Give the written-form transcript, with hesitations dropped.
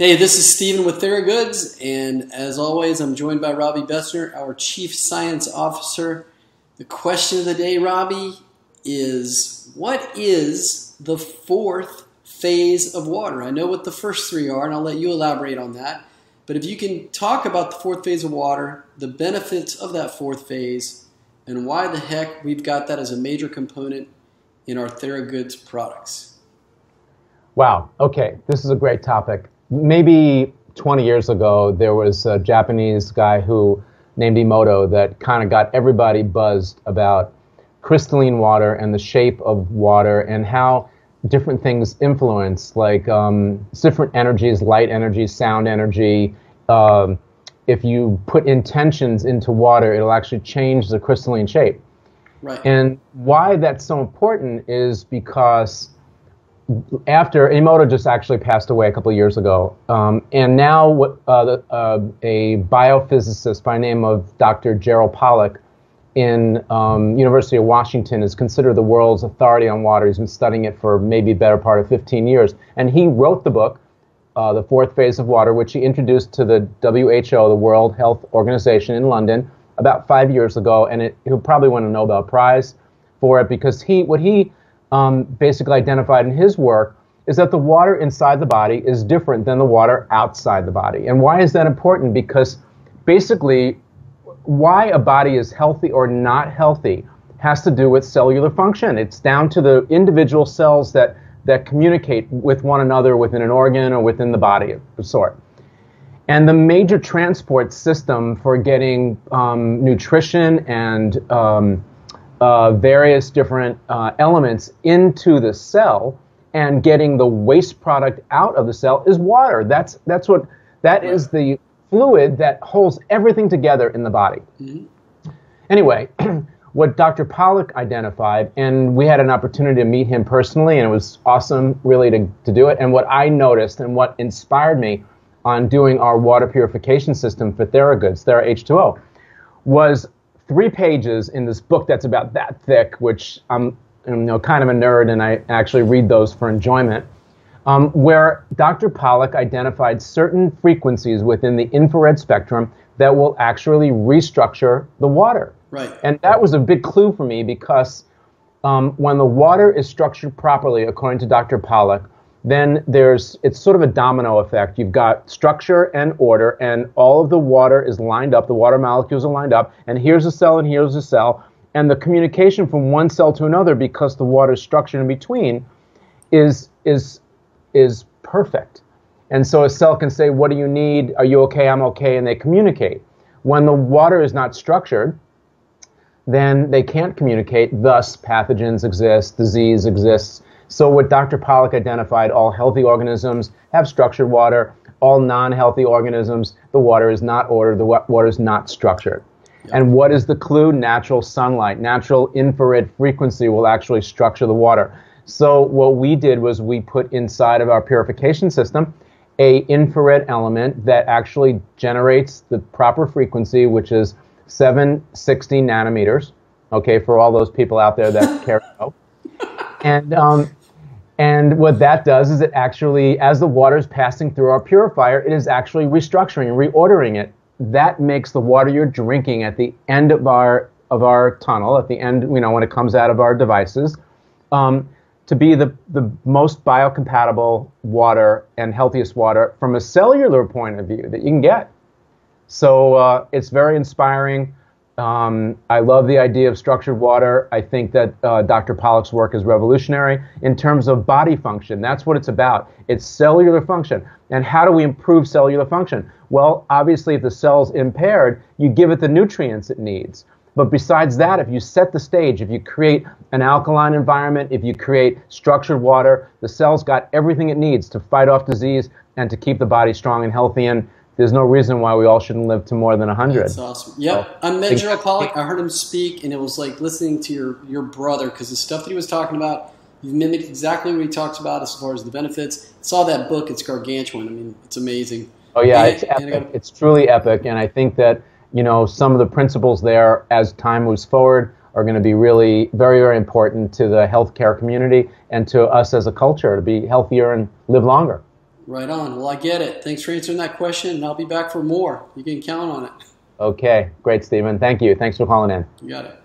Hey, this is Stephen with TheraGoods, and as always, I'm joined by Robbie Bessner, our Chief Science Officer. The question of the day, Robbie, is what is the fourth phase of water? I know what the first three are, and I'll let you elaborate on that. But if you can talk about the fourth phase of water, the benefits of that fourth phase, and why the heck we've got that as a major component in our TheraGoods products. Wow. Okay. This is a great topic. Maybe 20 years ago, there was a Japanese guy named Emoto that kind of got everybody buzzed about crystalline water and the shape of water and how different things influence, like different energies, light energy, sound energy. If you put intentions into water, it'll actually change the crystalline shape. Right. And why that's so important is because after Emoto just actually passed away a couple of years ago, and now a biophysicist by the name of Dr. Gerald Pollack in University of Washington is considered the world's authority on water. He's been studying it for maybe a better part of 15 years, and he wrote the book, The Fourth Phase of Water, which he introduced to the WHO, the World Health Organization in London, about 5 years ago, and he'll probably win a Nobel Prize for it because what he basically identified in his work is that the water inside the body is different than the water outside the body. And why is that important? Because basically why a body is healthy or not healthy has to do with cellular function. It's down to the individual cells that communicate with one another within an organ or within the body of a sort. And the major transport system for getting nutrition and various different elements into the cell and getting the waste product out of the cell is water. That is the fluid that holds everything together in the body. Mm-hmm. Anyway, what Dr. Pollack identified, and we had an opportunity to meet him personally, and it was awesome really to do it. And what I noticed and what inspired me on doing our water purification system for TheraGoods, Thera H2O, was 3 pages in this book that's about that thick, which I'm kind of a nerd and I actually read those for enjoyment, where Dr. Pollack identified certain frequencies within the infrared spectrum that will actually restructure the water. Right. And that was a big clue for me because when the water is structured properly, according to Dr. Pollack, then it's sort of a domino effect. You've got structure and order, and all of the water is lined up, the water molecules are lined up, and here's a cell and here's a cell, and the communication from one cell to another, because the water is structured in between, is perfect. And so a cell can say, what do you need? Are you okay? I'm okay, and they communicate. When the water is not structured, then they can't communicate, thus pathogens exist, disease exists. So what Dr. Pollack identified, all healthy organisms have structured water. All non-healthy organisms, the water is not ordered, the water is not structured. Yep. And what is the clue? Natural sunlight, natural infrared frequency will actually structure the water. So what we did was we put inside of our purification system a infrared element that actually generates the proper frequency, which is 760 nanometers, okay, for all those people out there that care to know. And what that does is it actually, as the water is passing through our purifier, it is actually restructuring and reordering it. That makes the water you're drinking at the end of our tunnel, at the end, when it comes out of our devices, to be the most biocompatible water and healthiest water from a cellular point of view that you can get. So it's very inspiring. I love the idea of structured water. I think that Dr. Pollack's work is revolutionary in terms of body function. That's what it's about. It's cellular function. And how do we improve cellular function? Well, obviously, if the cell's impaired, you give it the nutrients it needs. But besides that, if you set the stage, if you create an alkaline environment, if you create structured water, the cell's got everything it needs to fight off disease and to keep the body strong and healthy. And there's no reason why we all shouldn't live to more than 100. That's awesome. Yep. I met Gerald Pollack. I heard him speak, and it was like listening to your brother, because the stuff that he was talking about, you've mimicked exactly what he talks about as far as the benefits. I saw that book. It's gargantuan. I mean, it's amazing. Oh, yeah, it's epic. It's truly epic, and I think that, some of the principles there, as time moves forward, are going to be really very, very important to the healthcare community and to us as a culture to be healthier and live longer. Right on. Well, I get it. Thanks for answering that question, and I'll be back for more. You can count on it. Okay, great, Stephen. Thank you. Thanks for calling in. You got it.